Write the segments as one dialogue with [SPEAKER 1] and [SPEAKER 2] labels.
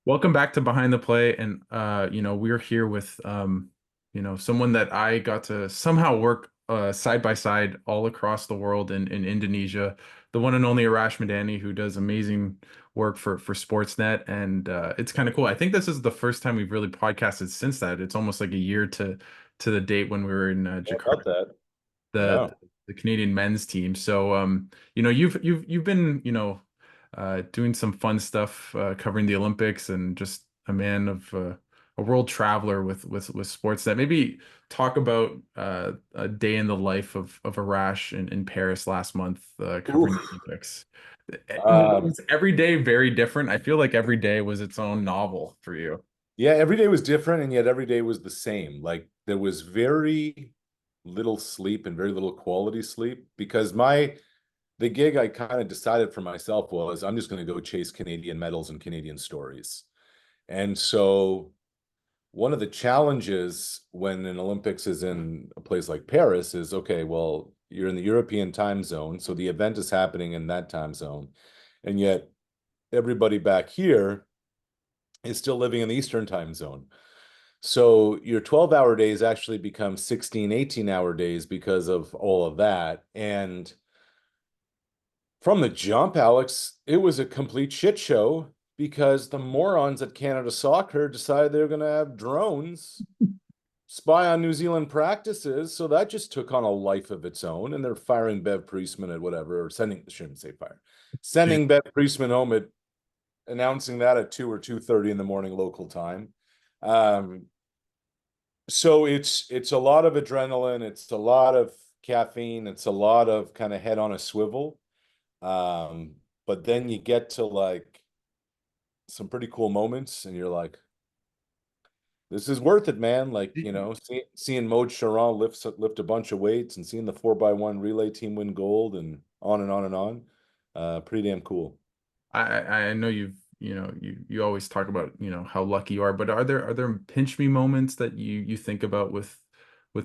[SPEAKER 1] Welcome back to Behind the Play. And we're here with someone that I got to somehow work side by side all across the world in Indonesia, the one and only Arash Madani, who does amazing work for Sportsnet. And it's kind of cool. I think this is the first time we've really podcasted since that. It's almost like a year to the date when we were in
[SPEAKER 2] Yeah,
[SPEAKER 1] Jakarta,
[SPEAKER 2] about that.
[SPEAKER 1] the
[SPEAKER 2] Yeah.
[SPEAKER 1] the Canadian men's team. So you've been, doing some fun stuff covering the Olympics and just a man of a world traveler with sports. That maybe talk about a day in the life of Arash in Paris last month covering the
[SPEAKER 2] Oof.
[SPEAKER 1] Olympics.
[SPEAKER 2] Um,
[SPEAKER 1] Was every day very different? I feel like every day was its own novel for you.
[SPEAKER 2] yeah, every day was different, and yet every day was the same. Like there was very little sleep and very little quality sleep because the gig I kind of decided for myself was I'm just going to go chase Canadian medals and Canadian stories. And so one of the challenges when an Olympics is in a place like Paris is okay, well, you're in the European time zone, so the event is happening in that time zone. And yet everybody back here is still living in the Eastern time zone. So your 12-hour days actually become 16, 18-hour days because of all of that. And from the jump, Alex, it was a complete shit show because the morons at Canada Soccer decided they're going to have drones spy on New Zealand practices. So that just took on a life of its own. And they're firing Bev Priestman at whatever, or sending, shouldn't say fire, sending Bev Priestman home at announcing that at 2 or 2:30 in the morning local time. Um, so it's a lot of adrenaline, it's a lot of caffeine, it's a lot of kind of head on a swivel. Um, but then you get to like some pretty cool moments, and you're like, this is worth it, man. Like, seeing Maud Charon lift a bunch of weights and seeing the 4x1 relay team win gold and on and on and on. Pretty damn cool.
[SPEAKER 1] I know you always talk about how lucky you are, but are there pinch me moments that you think about with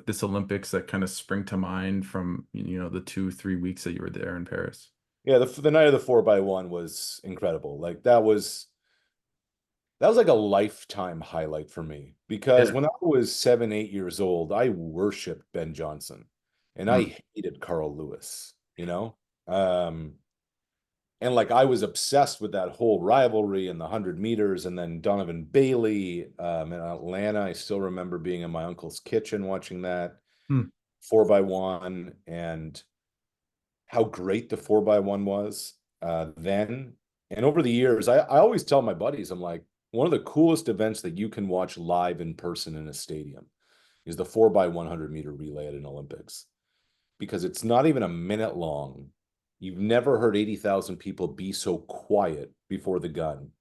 [SPEAKER 1] this Olympics that kind of spring to mind from the 2 3 weeks that you were there in Paris?
[SPEAKER 2] Yeah, the night of the 4x1 was incredible. Like that was like a lifetime highlight for me because
[SPEAKER 1] Yeah.
[SPEAKER 2] when I was 7, 8 years old, I worshiped Ben Johnson and
[SPEAKER 1] Mm.
[SPEAKER 2] I hated Carl Lewis, you know? Um, and like I was obsessed with that whole rivalry and the 100 meters, and then Donovan Bailey in Atlanta. I still remember being in my uncle's kitchen watching that
[SPEAKER 1] Mm.
[SPEAKER 2] 4x1 and how great the 4x1 was then. And over the years, I always tell my buddies, I'm like, one of the coolest events that you can watch live in person in a stadium is the 4x100 meter relay at an Olympics because it's not even a minute long. You've never heard 80,000 people be so quiet before the gun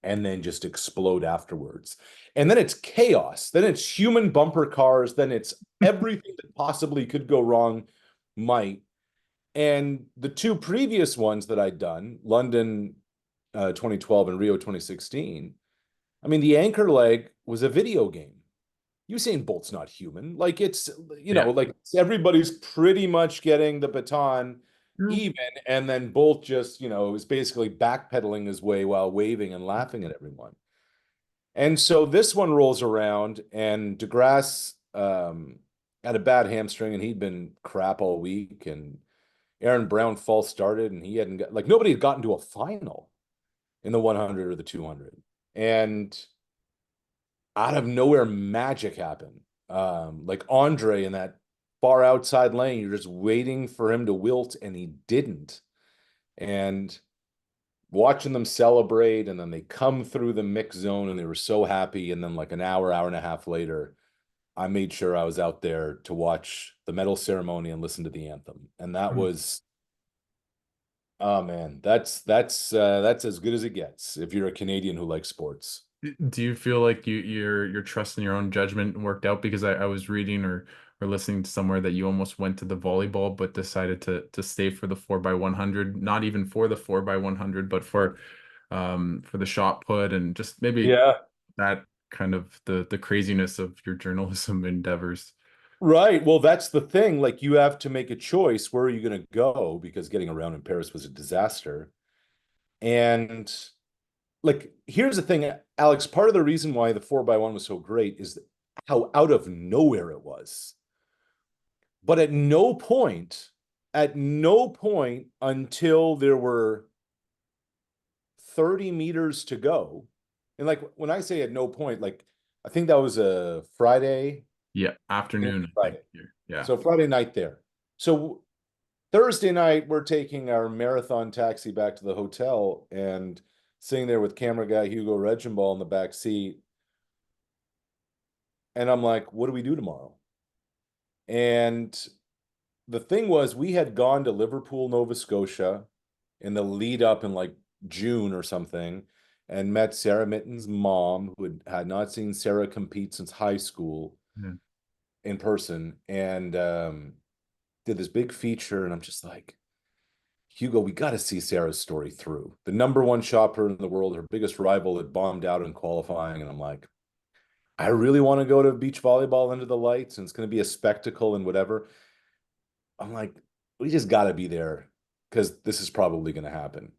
[SPEAKER 2] and then just explode afterwards. And then it's chaos. Then it's human bumper cars. Then it's everything that possibly could go wrong might. And the two previous ones that I'd done, London 2012 and Rio 2016, I mean, the anchor leg was a video game. Usain Bolt's not human. Like
[SPEAKER 1] Yeah.
[SPEAKER 2] like everybody's pretty much getting the baton
[SPEAKER 1] Mm.
[SPEAKER 2] even, and then Bolt just, is basically backpedaling his way while waving and laughing at everyone. And so this one rolls around, and DeGrasse had a bad hamstring, and he'd been crap all week, and Aaron Brown false started, and he hadn't got like nobody had gotten to a final in the 100 or the 200. And out of nowhere, magic happened. Like Andre in that far outside lane, you're just waiting for him to wilt, and he didn't. And watching them celebrate, and then they come through the mix zone, and they were so happy. And then, like an hour, hour and a half later, I made sure I was out there to watch the medal ceremony and listen to the anthem. And that
[SPEAKER 1] Mm.
[SPEAKER 2] was, oh man, that's as good as it gets if you're a Canadian who likes sports.
[SPEAKER 1] Do you feel like your trust in your own judgment worked out? Because I was reading or listening to somewhere that you almost went to the volleyball, but decided to stay for the 4x100, not even for the 4x100, but for the shot put and just maybe
[SPEAKER 2] Yeah.
[SPEAKER 1] that kind of the craziness of your journalism endeavors.
[SPEAKER 2] Right. Well, that's the thing. Like you have to make a choice. Where are you going to go? Because getting around in Paris was a disaster. And like, here's the thing, Alex, part of the reason why the 4x1 was so great is how out of nowhere it was. But at no point until there were 30 meters to go. And like when I say at no point, like I think that was a Friday.
[SPEAKER 1] Yeah, afternoon, I think.
[SPEAKER 2] Friday.
[SPEAKER 1] Here. Yeah.
[SPEAKER 2] So Friday night there. So Thursday night, we're taking our marathon taxi back to the hotel and sitting there with camera guy Hugo Regenball in the back seat. And I'm like, what do we do tomorrow? And the thing was, we had gone to Liverpool, Nova Scotia in the lead up in like June or something and met Sarah Mitten's mom, who had not seen Sarah compete since high school
[SPEAKER 1] Yeah.
[SPEAKER 2] in person, and did this big feature. And I'm just like, Hugo, we got to see Sarah's story through. The number one shopper in the world, her biggest rival, had bombed out in qualifying. And I'm like, I really want to go to beach volleyball under the lights, and it's going to be a spectacle and whatever. I'm like, we just got to be there because this is probably going to happen.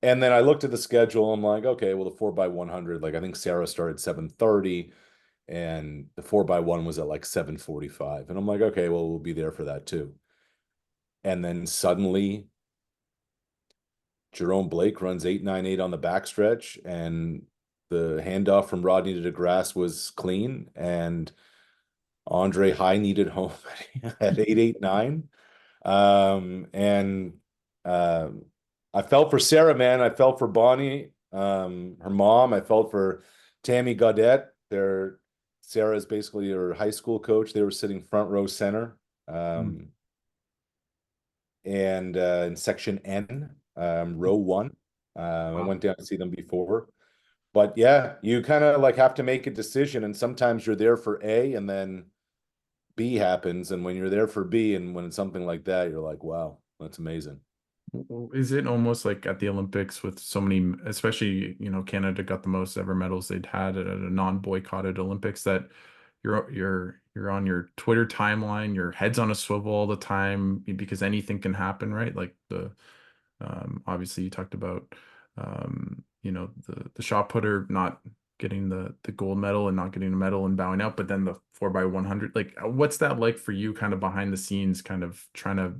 [SPEAKER 2] And then I looked at the schedule. I'm like, okay, well, the 4x100, like I think Sarah started 7:30 and the 4x1 was at like 7:45. And I'm like, okay, well, we'll be there for that too. And then suddenly Jerome Blake runs 8.98 on the backstretch, and the handoff from Rodney to Grasse was clean. And Andre High needed home at 8.89. And I felt for Sarah, man. I felt for Bonnie, her mom. I felt for Tammy Gaudette. Sarah is basically her high school coach. They were sitting front row center.
[SPEAKER 1] Mm.
[SPEAKER 2] And in section N, row one. I
[SPEAKER 1] Wow.
[SPEAKER 2] went down to see them before. But yeah, you kind of like have to make a decision. And sometimes you're there for A and then B happens. And when you're there for B and when it's something like that, you're like, wow, that's amazing.
[SPEAKER 1] Is it almost like at the Olympics with so many, especially, Canada got the most ever medals they'd had at a non-boycotted Olympics, that you're on your Twitter timeline, your head's on a swivel all the time because anything can happen, right? Like obviously you talked about the shot putter not getting the gold medal and not getting a medal and bowing out, but then the 4x100, like what's that like for you kind of behind the scenes, kind of trying to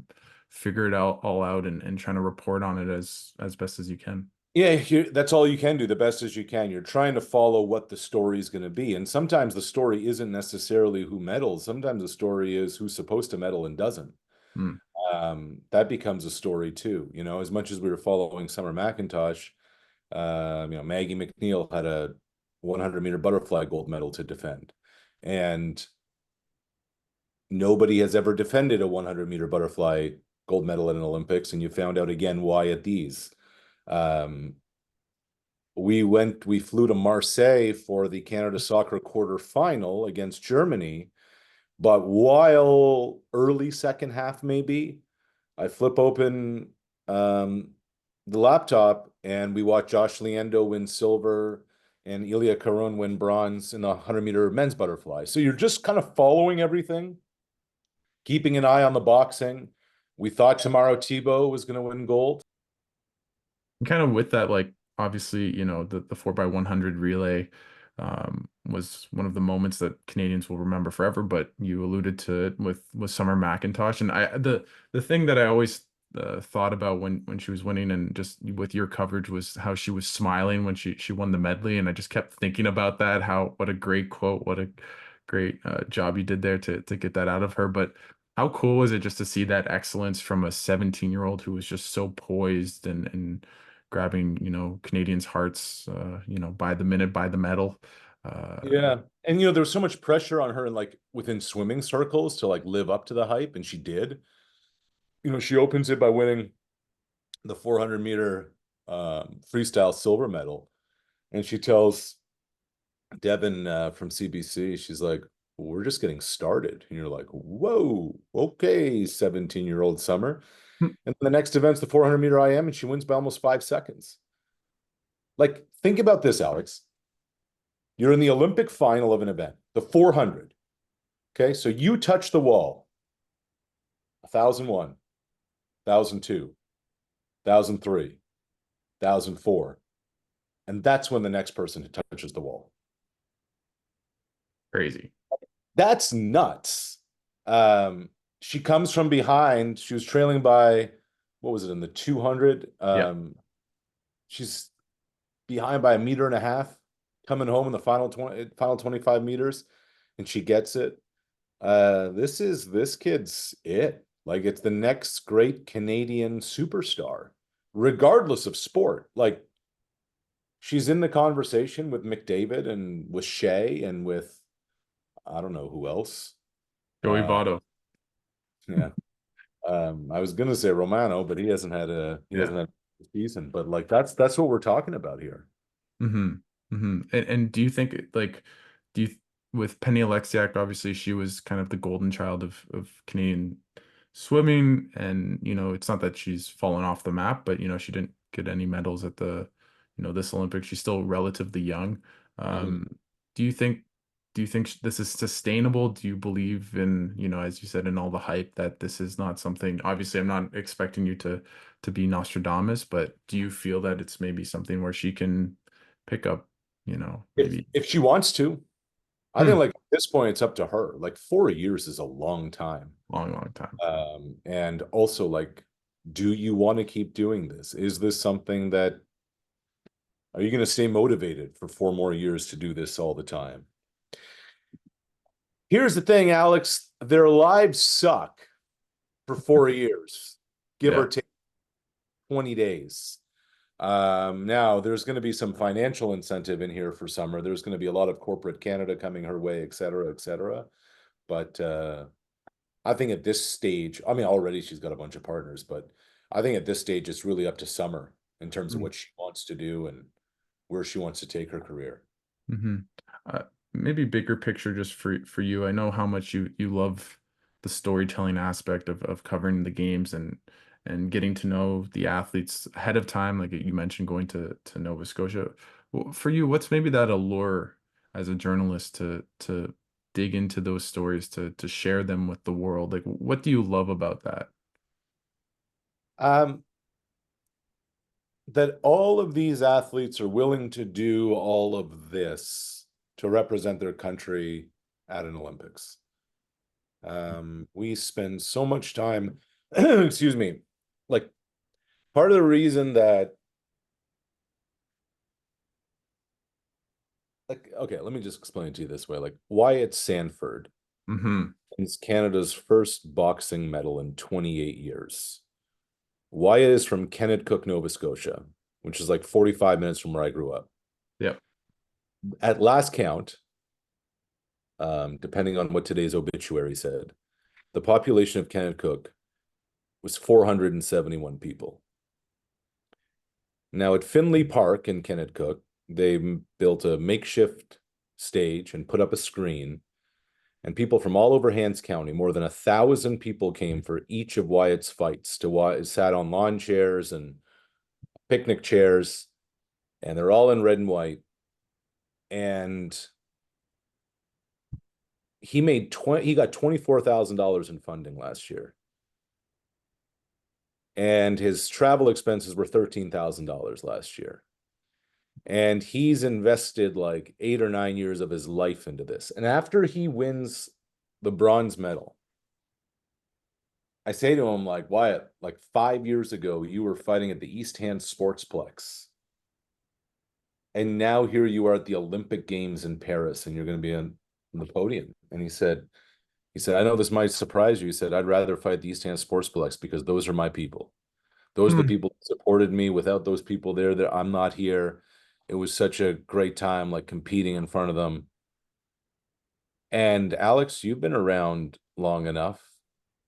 [SPEAKER 1] figure it out all out and trying to report on it as best as you can?
[SPEAKER 2] Yeah, that's all you can do, the best as you can. You're trying to follow what the story is going to be. And sometimes the story isn't necessarily who medals. Sometimes the story is who's supposed to medal and doesn't.
[SPEAKER 1] Mm.
[SPEAKER 2] That becomes a story too. As much as we were following Summer McIntosh, Maggie McNeil had a 100-meter butterfly gold medal to defend. And nobody has ever defended a 100-meter butterfly gold medal at an Olympics. And you found out again why at these. Um, we flew to Marseille for the Canada soccer quarterfinal against Germany. But while early second half, maybe, I flip open the laptop and we watch Josh Leando win silver and Ilya Caron win bronze in the 100-meter men's butterfly. So you're just kind of following everything, keeping an eye on the boxing. We thought Tamara Tebow was going to win gold.
[SPEAKER 1] Kind of with that, like obviously, the 4x100 relay was one of the moments that Canadians will remember forever. But you alluded to it with Summer McIntosh, and the thing that I always thought about when she was winning, and just with your coverage, was how she was smiling when she won the medley, and I just kept thinking about that. How what a great quote, what a great job you did there to get that out of her. But how cool was it just to see that excellence from a 17-year-old who was just so poised and grabbing, Canadians' hearts, by the minute, by the medal. Uh,
[SPEAKER 2] Yeah. And there was so much pressure on her and like within swimming circles to like live up to the hype, and she did. She opens it by winning the 400-meter freestyle silver medal, and she tells Devin from CBC, she's like, we're just getting started. And you're like, whoa, okay, 17-year-old Summer. And the next event's the 400-meter IM, and she wins by almost 5 seconds. Like, think about this, Alex. You're in the Olympic final of an event, the 400. Okay, so you touch the wall, 1,001, 1,002, 1,003, 1,004. And that's when the next person touches the wall.
[SPEAKER 1] Crazy.
[SPEAKER 2] That's nuts. Um, she comes from behind. She was trailing by, what was it, in the 200?
[SPEAKER 1] Yeah.
[SPEAKER 2] She's behind by a meter and a half, coming home in the final 25 meters, and she gets it. This kid's it. Like, it's the next great Canadian superstar, regardless of sport. Like, she's in the conversation with McDavid and with Shea and with I don't know who else.
[SPEAKER 1] Joey
[SPEAKER 2] Uh,
[SPEAKER 1] Votto.
[SPEAKER 2] yeah. I was gonna say Romano, but he
[SPEAKER 1] Yeah.
[SPEAKER 2] hasn't had a season. But like that's what we're talking about here.
[SPEAKER 1] Mm-hmm. Mm-hmm. And do you think like do you with Penny Alexiak, obviously she was kind of the golden child of Canadian swimming, and it's not that she's fallen off the map, but she didn't get any medals at the this Olympics. She's still relatively young.
[SPEAKER 2] Mhm.
[SPEAKER 1] Do you think this is sustainable? Do you believe in, as you said, in all the hype that this is not something, obviously I'm not expecting you to be Nostradamus, but do you feel that it's maybe something where she can pick up, maybe
[SPEAKER 2] If she wants to, I think
[SPEAKER 1] hmm,
[SPEAKER 2] like at this point it's up to her. Like 4 years is a long time.
[SPEAKER 1] long, long time.
[SPEAKER 2] And also like, do you want to keep doing this? Is this something that are you going to stay motivated for 4 more years to do this all the time? Here's the thing, Alex, their lives suck for 4 years, give
[SPEAKER 1] Yeah.
[SPEAKER 2] or take 20 days. Now there's going to be some financial incentive in here for summer. There's going to be a lot of corporate Canada coming her way, et cetera, et cetera. But I think at this stage, I mean, already she's got a bunch of partners, but I think at this stage, it's really up to Summer in terms of what she wants to do and where she wants to take her career.
[SPEAKER 1] Mm-hmm. Uh, Maybe bigger picture just for you. I know how much you love the storytelling aspect of covering the games and getting to know the athletes ahead of time, like you mentioned, going to Nova Scotia. Well, for you, what's maybe that allure as a journalist to dig into those stories, to share them with the world? Like, what do you love about that?
[SPEAKER 2] Um, that all of these athletes are willing to do all of this to represent their country at an Olympics. We spend so much time, excuse me, like part of the reason that, like, okay, let me just explain it to you this way. Like, Wyatt Sanford
[SPEAKER 1] Mm-hmm.
[SPEAKER 2] is Canada's first boxing medal in 28 years. Wyatt is from Kennetcook, Nova Scotia, which is like 45 minutes from where I grew up.
[SPEAKER 1] Yep.
[SPEAKER 2] At last count, depending on what today's obituary said, the population of Kennetcook was 471 people. Now, at Finley Park in Kennetcook, they built a makeshift stage and put up a screen, and people from all over Hants County, more than 1,000 people came for each of Wyatt's fights. Sat on lawn chairs and picnic chairs, and they're all in red and white. And he got $24,000 in funding last year, and his travel expenses were $13,000 last year. And he's invested like 8 or 9 years of his life into this. And after he wins the bronze medal, I say to him, like, Wyatt, like 5 years ago, you were fighting at the East Hand Sportsplex. And now here you are at the Olympic Games in Paris, and you're going to be on the podium. And he said, I know this might surprise you. He said, I'd rather fight the East Hand Sportsplex because those are my people. Those are the
[SPEAKER 1] Hmm.
[SPEAKER 2] people that supported me. Without those people there, I'm not here. It was such a great time, like competing in front of them. And Alex, you've been around long enough.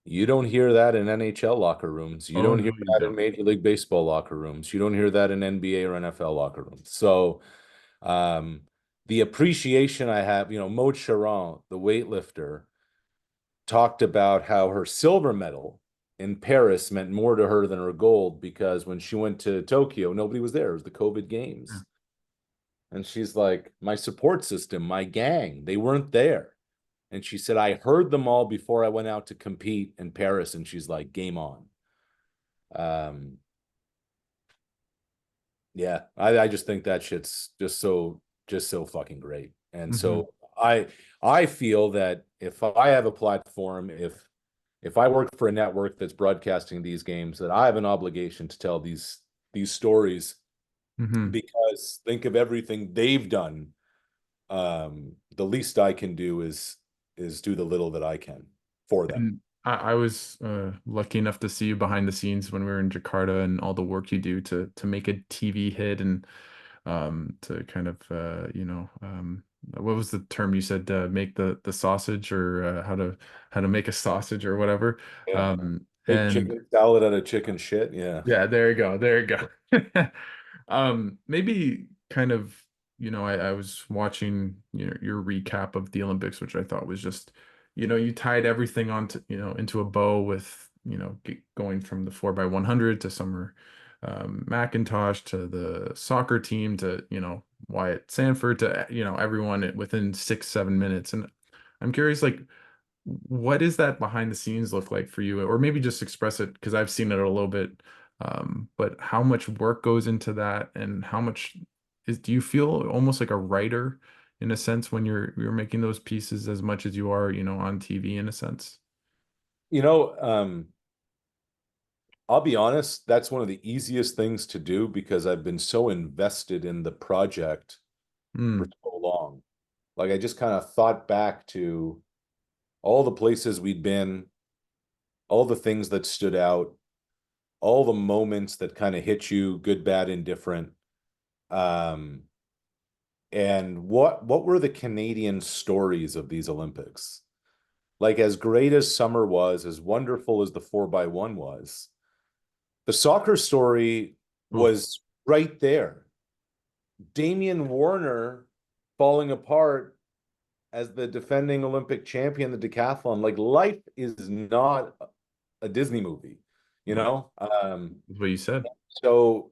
[SPEAKER 2] You don't hear that in NHL locker rooms. You
[SPEAKER 1] Oh
[SPEAKER 2] don't
[SPEAKER 1] no,
[SPEAKER 2] hear
[SPEAKER 1] you
[SPEAKER 2] that in
[SPEAKER 1] don't.
[SPEAKER 2] Major League Baseball locker rooms. You don't hear that in NBA or NFL locker rooms. So, the appreciation I have, Maud Charon, the weightlifter, talked about how her silver medal in Paris meant more to her than her gold because when she went to Tokyo, nobody was there. It was the COVID
[SPEAKER 1] Yeah.
[SPEAKER 2] games. And she's like, my support system, my gang, they weren't there. And she said, I heard them all before I went out to compete in Paris. And she's like, game on. Um, Yeah, I just think that shit's just so fucking great. And
[SPEAKER 1] Hmm.
[SPEAKER 2] so I feel that if I have a platform, if I work for a network that's broadcasting these games, that I have an obligation to tell these stories,
[SPEAKER 1] Hmm.
[SPEAKER 2] because think of everything they've done. The least I can do is do the little that I can for them.
[SPEAKER 1] And I was lucky enough to see you behind the scenes when we were in Jakarta and all the work you do to make a TV hit and to kind of what was the term you said, make the sausage, or how to make a sausage or whatever.
[SPEAKER 2] Yeah. Make
[SPEAKER 1] And
[SPEAKER 2] chicken salad out of chicken shit. Yeah.
[SPEAKER 1] yeah, there you go. There you go. Maybe kind of, I was watching, your recap of the Olympics, which I thought was just, you tied everything onto, into a bow with, going from the 4x100 to Summer McIntosh to the soccer team to, Wyatt Sanford to, everyone within 6, 7 minutes. And I'm curious, like, what is that behind the scenes look like for you? Or maybe just express it because I've seen it a little bit. But how much work goes into that, and how much do you feel almost like a writer in a sense when you're making those pieces as much as you are, on TV in a sense?
[SPEAKER 2] You know, I'll be honest, that's one of the easiest things to do because I've been so invested in the project for
[SPEAKER 1] Mm,
[SPEAKER 2] so long. Like I just kind of thought back to all the places we'd been, all the things that stood out, all the moments that kind of hit you, good, bad, indifferent. Um, and what were the Canadian stories of these Olympics? Like as great as summer was, as wonderful as the 4x1 was, the soccer story
[SPEAKER 1] oof.
[SPEAKER 2] was right there. Damian Warner falling apart as the defending Olympic champion, the decathlon. Like life is not a Disney movie, you
[SPEAKER 1] Well,
[SPEAKER 2] know?
[SPEAKER 1] that's what you said.
[SPEAKER 2] So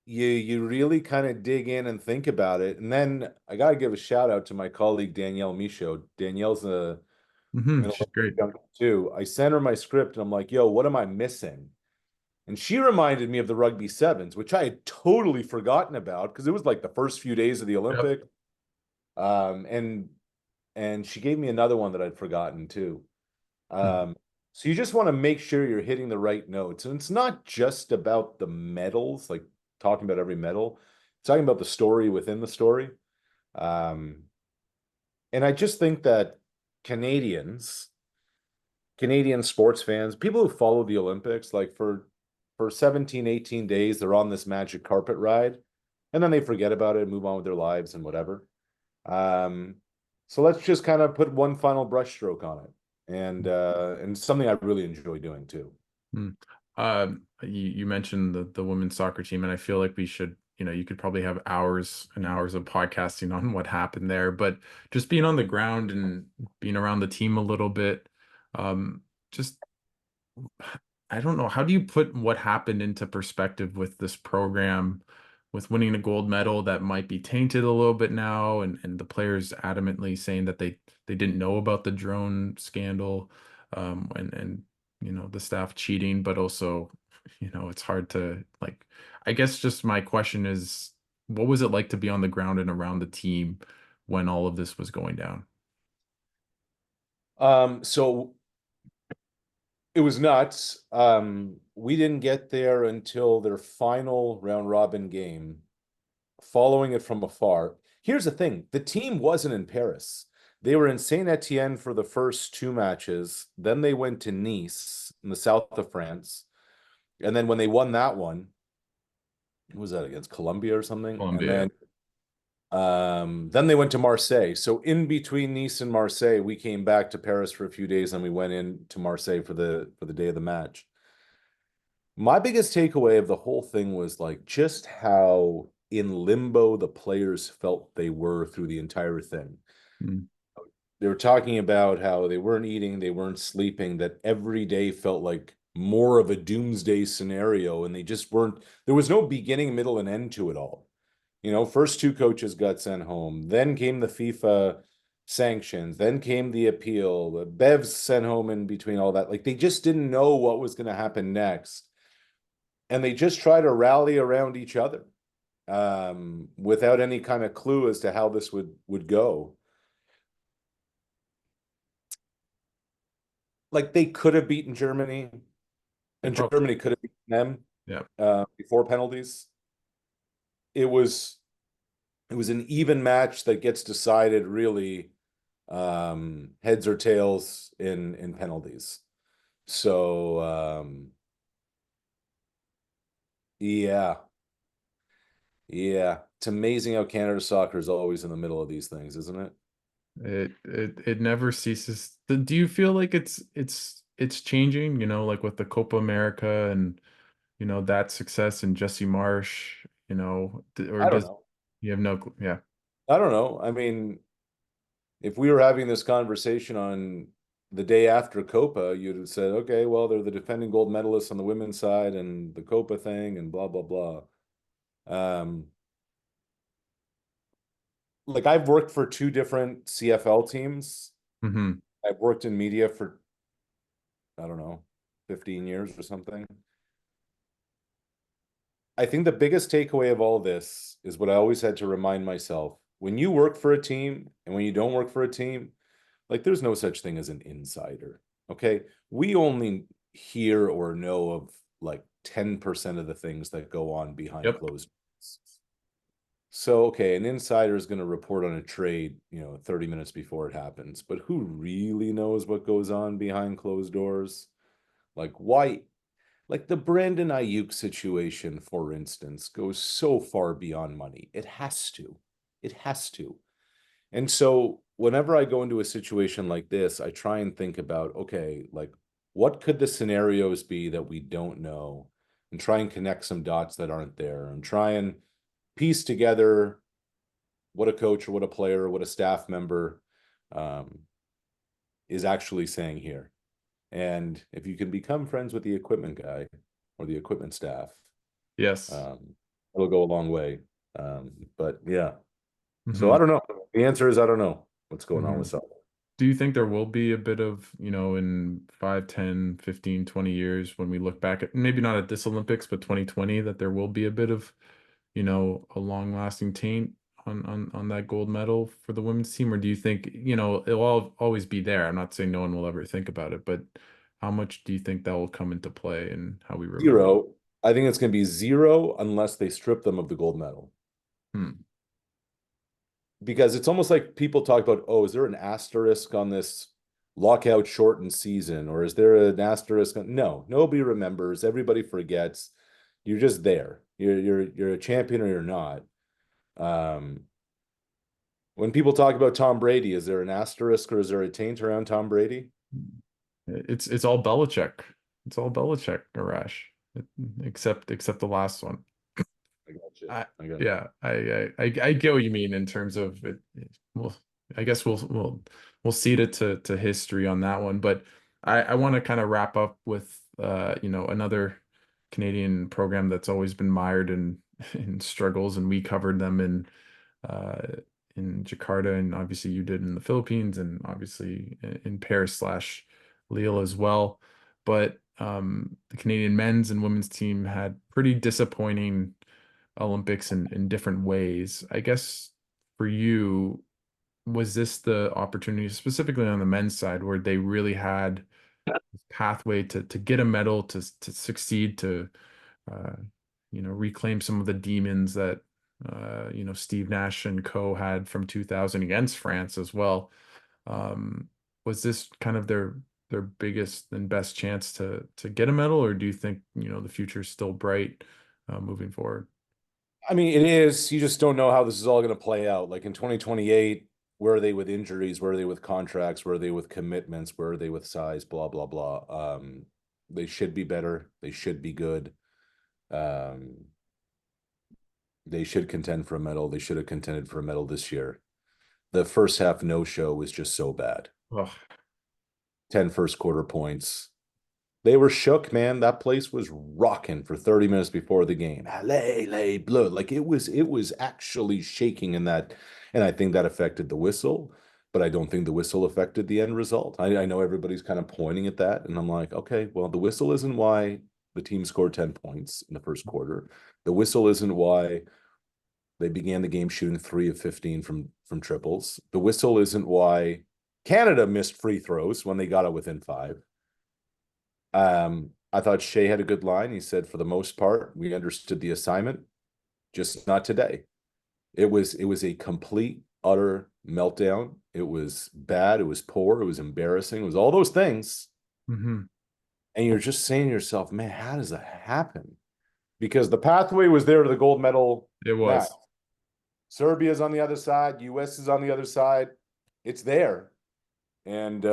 [SPEAKER 2] you really kind of dig in and think about it. And then I gotta give a shout out to my colleague Danielle Michaud. Danielle's an
[SPEAKER 1] She's
[SPEAKER 2] Olympic
[SPEAKER 1] great.
[SPEAKER 2] junkie too. I sent her my script and I'm like, yo, what am I missing? And she reminded me of the rugby sevens, which I had totally forgotten about because it was like the first few days of the
[SPEAKER 1] Yep.
[SPEAKER 2] Olympic. Um, and and she gave me another one that I'd forgotten too.
[SPEAKER 1] Mhm.
[SPEAKER 2] Um, so you just want to make sure you're hitting the right notes. And it's not just about the medals, like talking about every medal. It's talking about the story within the story. Um, and I just think that Canadians, Canadian sports fans, people who follow the Olympics, like for 17, 18 days, they're on this magic carpet ride, and then they forget about it and move on with their lives and whatever. Um, so let's just kind of put one final brushstroke on it. And something I really enjoy doing too.
[SPEAKER 1] Mm. You mentioned the women's soccer team, and I feel like we should, you could probably have hours and hours of podcasting on what happened there, but just being on the ground and being around the team a little bit, just I don't know. How do you put what happened into perspective with this program, with winning a gold medal that might be tainted a little bit now, and the players adamantly saying that they didn't know about the drone scandal, and the staff cheating, but also, it's hard to like. I guess just my question is, what was it like to be on the ground and around the team when all of this was going down?
[SPEAKER 2] So it was nuts. We didn't get there until their final round robin game, following it from afar. Here's the thing, the team wasn't in Paris. They were in Saint Etienne for the first two matches. Then they went to Nice in the south of France. And then when they won that one, who was that against Colombia or something? And
[SPEAKER 1] Columbia.
[SPEAKER 2] then they went to Marseille. So in between Nice and Marseille, we came back to Paris for a few days and we went in to Marseille for the day of the match. My biggest takeaway of the whole thing was like just how in limbo the players felt they were through the entire thing.
[SPEAKER 1] Mm,
[SPEAKER 2] They were talking about how they weren't eating, they weren't sleeping, that every day felt like more of a doomsday scenario, and they just weren't, there was no beginning, middle, and end to it all. First two coaches got sent home, then came the FIFA sanctions, then came the appeal, the Bev's sent home in between all that. Like they just didn't know what was going to happen next. And they just try to rally around each other. without any kind of clue as to how this would go. Like they could have beaten Germany,
[SPEAKER 1] They
[SPEAKER 2] and
[SPEAKER 1] probably,
[SPEAKER 2] Germany could have beaten them
[SPEAKER 1] yeah.
[SPEAKER 2] before penalties. It was it was an even match that gets decided really heads or tails in penalties. So yeah, yeah. It's amazing how Canada soccer is always in the middle of these things, isn't it?
[SPEAKER 1] It never ceases. Do you feel like it's changing, like with the Copa America and that success and Jesse Marsh, or
[SPEAKER 2] I don't
[SPEAKER 1] does
[SPEAKER 2] know.
[SPEAKER 1] you have no clue? Yeah.
[SPEAKER 2] I don't know. I mean, if we were having this conversation on the day after Copa, you'd have said, okay, well, they're the defending gold medalists on the women's side and the Copa thing and blah, blah, blah. Um, like I've worked for two different CFL teams.
[SPEAKER 1] Hmm.
[SPEAKER 2] I've worked in media for, I don't know, 15 years or something. I think the biggest takeaway of all this is what I always had to remind myself. When you work for a team and when you don't work for a team, like there's no such thing as an insider. Okay. We only hear or know of like 10% of the things that go on behind
[SPEAKER 1] Yep.
[SPEAKER 2] closed doors. So, okay, an insider is going to report on a trade, 30 minutes before it happens, but who really knows what goes on behind closed doors? Like, why? Like the Brandon Ayuk situation, for instance, goes so far beyond money. It has to. It has to. And so whenever I go into a situation like this, I try and think about, okay, like what could the scenarios be that we don't know and try and connect some dots that aren't there and try and piece together what a coach or what a player or what a staff member um, is actually saying here. And if you can become friends with the equipment guy or the equipment staff,
[SPEAKER 1] Yes.
[SPEAKER 2] um, it'll go a long way. But yeah, so
[SPEAKER 1] Hmm.
[SPEAKER 2] I don't know. The answer is I don't know what's going on
[SPEAKER 1] Hmm.
[SPEAKER 2] with soccer.
[SPEAKER 1] Do you think there will be a bit of, in 5, 10, 15, 20 years when we look back at maybe not at this Olympics, but 2020, that there will be a bit of, a long-lasting taint on that gold medal for the women's team? Or do you think, it'll always be there? I'm not saying no one will ever think about it, but how much do you think that will come into play and how we remember?
[SPEAKER 2] Zero. I think it's going to be zero unless they strip them of the gold medal.
[SPEAKER 1] Hmm.
[SPEAKER 2] Because it's almost like people talk about, oh, is there an asterisk on this lockout shortened season? Or is there an asterisk no, nobody remembers. Everybody forgets. You're just there. You're a champion or you're not. Um, when people talk about Tom Brady, is there an asterisk or is there a taint around Tom Brady?
[SPEAKER 1] It's all Belichick. It's all Belichick, Arash, except the last one.
[SPEAKER 2] I got you.
[SPEAKER 1] I
[SPEAKER 2] I got
[SPEAKER 1] yeah, I get what you mean in terms of it. Well, I guess we'll cede it to history on that one. But I want to kind of wrap up with another Canadian program that's always been mired in in struggles, and we covered them uh in Jakarta, and obviously you did in the Philippines, and obviously in Paris slash Lille as well. But the Canadian men's and women's team had pretty disappointing Olympics in different ways. I guess for you, was this the opportunity, specifically on the men's side, where they really had this pathway to get a medal, to succeed, to uh, reclaim some of the demons that Steve Nash and co had from 2000 against France as well? Um, was this kind of their biggest and best chance to get a medal, or do you think the future is still bright moving forward?
[SPEAKER 2] I mean, it is. You just don't know how this is all going to play out. Like in 2028, where are they with injuries? Where are they with contracts? Where are they with commitments? Where are they with size? Blah, blah, blah. They should be better. They should be good. Um, they should contend for a medal. They should have contended for a medal this year. The first half no show was just so bad.
[SPEAKER 1] Oh,
[SPEAKER 2] 10 first quarter points. They were shook, man. That place was rocking for 30 minutes before the game. Allez, bleu. Like it was actually shaking in that. And I think that affected the whistle, but I don't think the whistle affected the end result. I know everybody's kind of pointing at that. And I'm like, okay, well, the whistle isn't why the team scored 10 points in the first quarter. The whistle isn't why They began the game shooting 3 of 15 from triples. The whistle isn't why Canada missed free throws when they got it within 5. I thought Shea had a good line. He said, for the most part, we understood the assignment, just not today. It was a complete, utter meltdown. It was bad. It was poor. It was embarrassing. It was all those things.
[SPEAKER 1] Hmm.
[SPEAKER 2] And you're just saying to yourself, man, how does that happen? Because the pathway was there to the gold medal
[SPEAKER 1] It
[SPEAKER 2] match.
[SPEAKER 1] was.
[SPEAKER 2] Serbia's on the other side. US is on the other side. It's there. And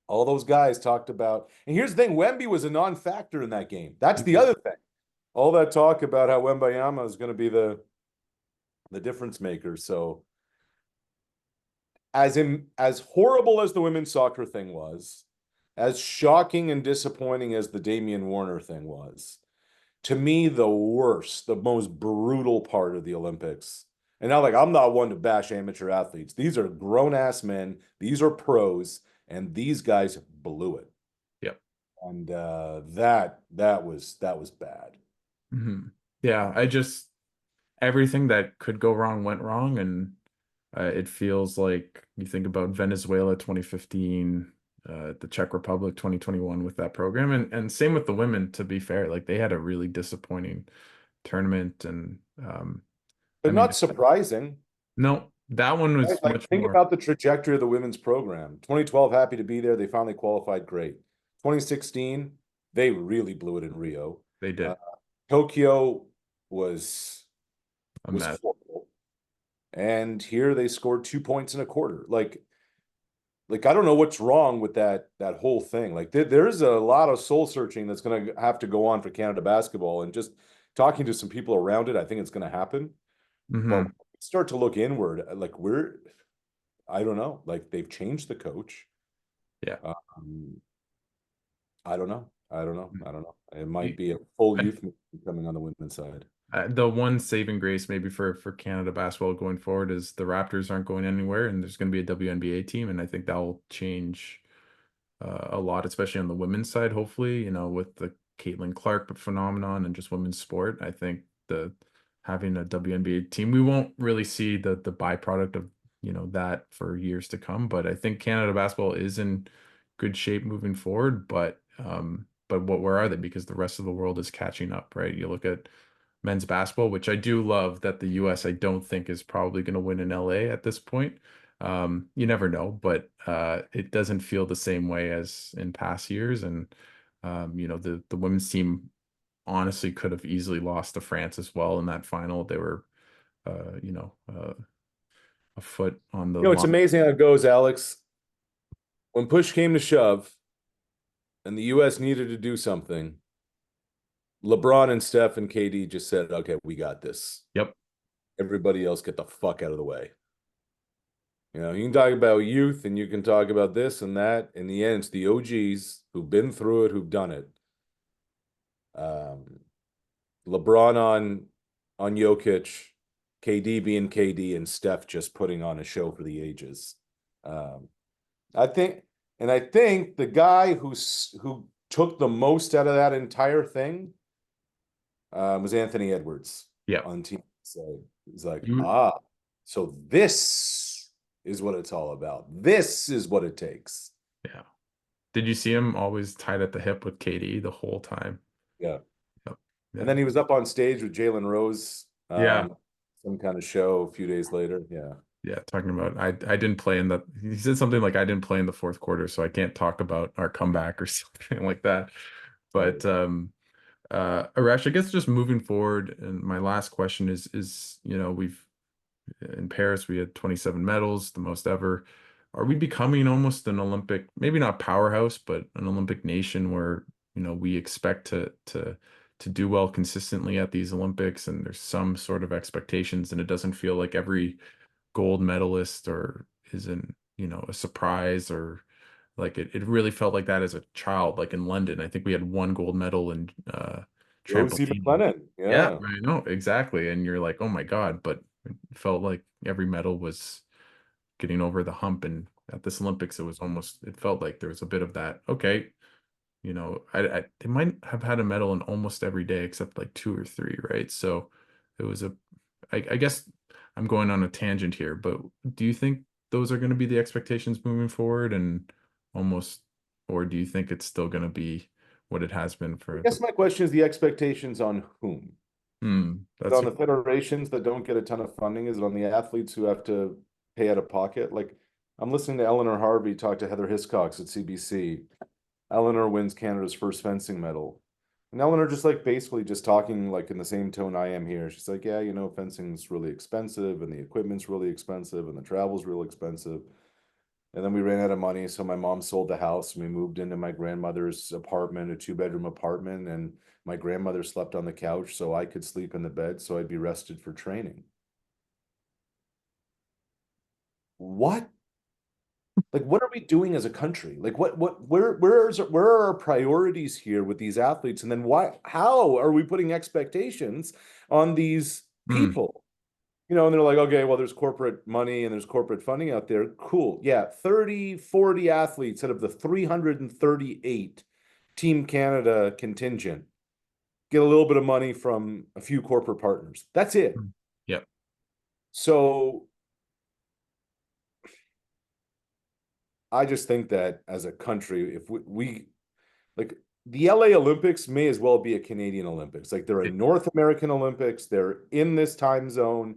[SPEAKER 2] all those guys talked about. And here's the thing, Wemby was a non-factor in that game. That's the other thing. All that talk about how Wembayama is going to be the difference maker. So as horrible as the women's soccer thing was, as shocking and disappointing as the Damian Warner thing was, to me, the worst, the most brutal part of the Olympics. And now, like, I'm not one to bash amateur athletes. These are grown ass men. These are pros, and these guys blew it.
[SPEAKER 1] Yep.
[SPEAKER 2] And that was bad.
[SPEAKER 1] Hmm. Yeah, I just everything that could go wrong went wrong, and it feels like you think about Venezuela 2015, the Czech Republic 2021 with that program, and same with the women. To be fair, like they had a really disappointing tournament, and I
[SPEAKER 2] But
[SPEAKER 1] mean,
[SPEAKER 2] not surprising.
[SPEAKER 1] no, that one
[SPEAKER 2] Right?
[SPEAKER 1] was
[SPEAKER 2] Like,
[SPEAKER 1] much
[SPEAKER 2] think
[SPEAKER 1] more.
[SPEAKER 2] about the trajectory of the women's program. 2012, happy to be there. They finally qualified. Great. 2016, they really blew it in Rio.
[SPEAKER 1] They
[SPEAKER 2] Uh,
[SPEAKER 1] did
[SPEAKER 2] Tokyo was
[SPEAKER 1] a
[SPEAKER 2] was
[SPEAKER 1] mess.
[SPEAKER 2] horrible. And here they scored 2 points in a quarter. Like I don't know what's wrong with that whole thing. Like there's a lot of soul searching that's going to have to go on for Canada basketball, and just talking to some people around it, I think it's going to happen. But
[SPEAKER 1] Hmm.
[SPEAKER 2] start to look inward, like I don't know, like they've changed the coach.
[SPEAKER 1] Yeah.
[SPEAKER 2] Um, I don't know. I don't know. I don't know. It might
[SPEAKER 1] You-
[SPEAKER 2] be a full
[SPEAKER 1] I
[SPEAKER 2] youth movement coming on the women's side.
[SPEAKER 1] The one saving grace maybe for Canada basketball going forward is the Raptors aren't going anywhere, and there's going to be a WNBA team, and I think that will change a lot, especially on the women's side. Hopefully, with the Caitlin Clark phenomenon and just women's sport, I think the having a WNBA team, we won't really see the byproduct of that for years to come. But I think Canada basketball is in good shape moving forward. But where are they? Because the rest of the world is catching up, right? You look at men's basketball, which I do love that the US I don't think is probably going to win in LA at this point. You never know, but it doesn't feel the same way as in past years. And the women's team honestly could have easily lost to France as well in that final. They were a foot on the
[SPEAKER 2] It's
[SPEAKER 1] line.
[SPEAKER 2] amazing how it goes, Alex. When push came to shove and the US needed to do something, LeBron and Steph and KD just said, okay, we got this.
[SPEAKER 1] Yep.
[SPEAKER 2] Everybody else get the fuck out of the way. You can talk about youth and you can talk about this and that. In the end, it's the OGs who've been through it, who've done it. Um, LeBron on Jokic, KD being KD, and Steph just putting on a show for the ages. Um, I think, and I think the guy who took the most out of that entire thing was Anthony Edwards
[SPEAKER 1] Yep.
[SPEAKER 2] on Team USA. He's like,
[SPEAKER 1] You,
[SPEAKER 2] so this is what it's all about. This is what it takes.
[SPEAKER 1] yeah. Did you see him always tied at the hip with KD the whole time?
[SPEAKER 2] Yeah.
[SPEAKER 1] Yep.
[SPEAKER 2] And
[SPEAKER 1] Yeah.
[SPEAKER 2] then he was up on stage with Jalen Rose,
[SPEAKER 1] Yeah.
[SPEAKER 2] some kind of show a few days later. Yeah.
[SPEAKER 1] Yeah, talking about I didn't play in the he said something like I didn't play in the fourth quarter, so I can't talk about our comeback or something like that.
[SPEAKER 2] Right.
[SPEAKER 1] But Arash, I guess just moving forward, and my last question is, we've in Paris we had 27 medals, the most ever. Are we becoming almost an Olympic, maybe not powerhouse, but an Olympic nation where, we expect to do well consistently at these Olympics and there's some sort of expectations and it doesn't feel like every gold medalist or isn't, a surprise or like it really felt like that as a child, like in London. I think we had one gold medal in
[SPEAKER 2] Rosie
[SPEAKER 1] trampoline.
[SPEAKER 2] McLennan.
[SPEAKER 1] Yeah,
[SPEAKER 2] Yeah.
[SPEAKER 1] I know, exactly. And you're like, oh my God, but it felt like every medal was getting over the hump. And at this Olympics, it felt like there was a bit of that. Okay, they might have had a medal in almost every day except like two or three, right? So it was a I guess I'm going on a tangent here, but do you think those are going to be the expectations moving forward and almost, or do you think it's still going to be what it has been
[SPEAKER 2] I
[SPEAKER 1] for the,
[SPEAKER 2] guess my question is the expectations on whom? Is it
[SPEAKER 1] that's
[SPEAKER 2] on the federations that don't get a ton of funding? Is it on the athletes who have to pay out of pocket? Like, I'm listening to Eleanor Harvey talk to Heather Hiscox at CBC. Eleanor wins Canada's first fencing medal. And Eleanor just like basically just talking like in the same tone I am here. She's like, yeah, you know, fencing's really expensive and the equipment's really expensive and the travel's real expensive. And then we ran out of money, so my mom sold the house and we moved into my grandmother's apartment, a two-bedroom apartment, and my grandmother slept on the couch so I could sleep in the bed so I'd be rested for training. What? Like, what are we doing as a country? Like, where are our priorities here with these athletes? And then how are we putting expectations on these
[SPEAKER 1] Hmm.
[SPEAKER 2] people? You know, and they're like, okay, well, there's corporate money and there's corporate funding out there. Cool. Yeah, 30, 40 athletes out of the 338 Team Canada contingent get a little bit of money from a few corporate partners. That's it.
[SPEAKER 1] Yep.
[SPEAKER 2] So I just think that as a country, if we like the LA Olympics may as well be a Canadian Olympics. Like they're a
[SPEAKER 1] It-
[SPEAKER 2] North American Olympics. They're in this time zone.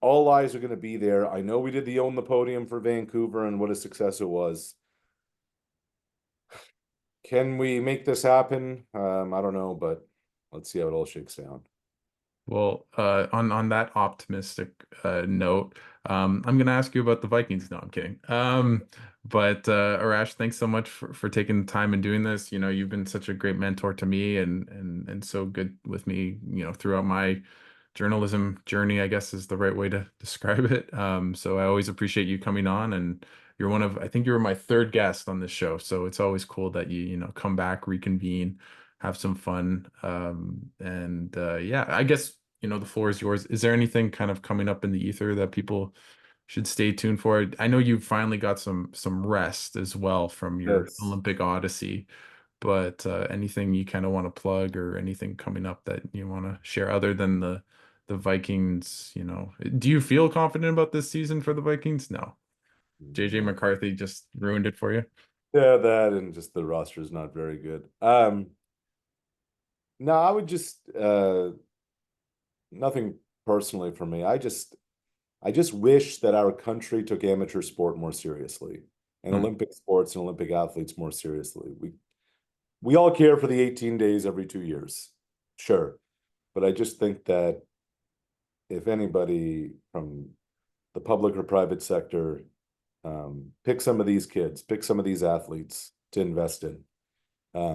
[SPEAKER 2] All eyes are going to be there. I know we did the Own the Podium for Vancouver and what a success it was. Can we make this happen? I don't know, but let's see how it all shakes down.
[SPEAKER 1] Well, on that optimistic note, I'm gonna ask you about the Vikings. No, I'm kidding. But Arash, thanks so much for taking the time and doing this. You know, you've been such a great mentor to me and so good with me, you know, throughout my journalism journey, I guess is the right way to describe it. So I always appreciate you coming on, and you're one of, I think you were my third guest on this show. So it's always cool that you know, come back, reconvene, have some fun. And yeah, I guess, you know, the floor is yours. Is there anything kind of coming up in the ether that people should stay tuned for? I know you finally got some rest as well from your
[SPEAKER 2] Yes.
[SPEAKER 1] Olympic Odyssey, but anything you kind of want to plug or anything coming up that you want to share other than the Vikings, you know. Do you feel confident about this season for the Vikings? No. JJ
[SPEAKER 2] No.
[SPEAKER 1] McCarthy just ruined it for you.
[SPEAKER 2] Yeah, that and just the roster is not very good. No, I would just nothing personally for me. I just wish that our country took amateur sport more seriously and
[SPEAKER 1] Hmm.
[SPEAKER 2] Olympic sports and Olympic athletes more seriously. We all care for the 18 days every 2 years. Sure. But I just think that if anybody from the public or private sector pick some of these kids, pick some of these athletes to invest in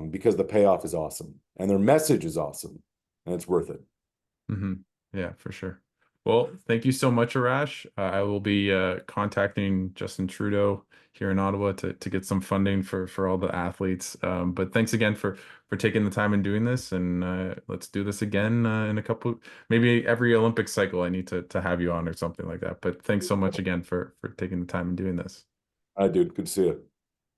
[SPEAKER 2] because the payoff is awesome and their message is awesome and it's worth it.
[SPEAKER 1] Hmm. Yeah, for sure. Well, thank you so much, Arash. I will be contacting Justin Trudeau here in Ottawa to get some funding for all the athletes. But thanks again for taking the time and doing this, and let's do this again in a couple, maybe every Olympic cycle. I need to have you on or something like that. But thanks so much again for taking the time and doing this.
[SPEAKER 2] All right, dude. Good to see you.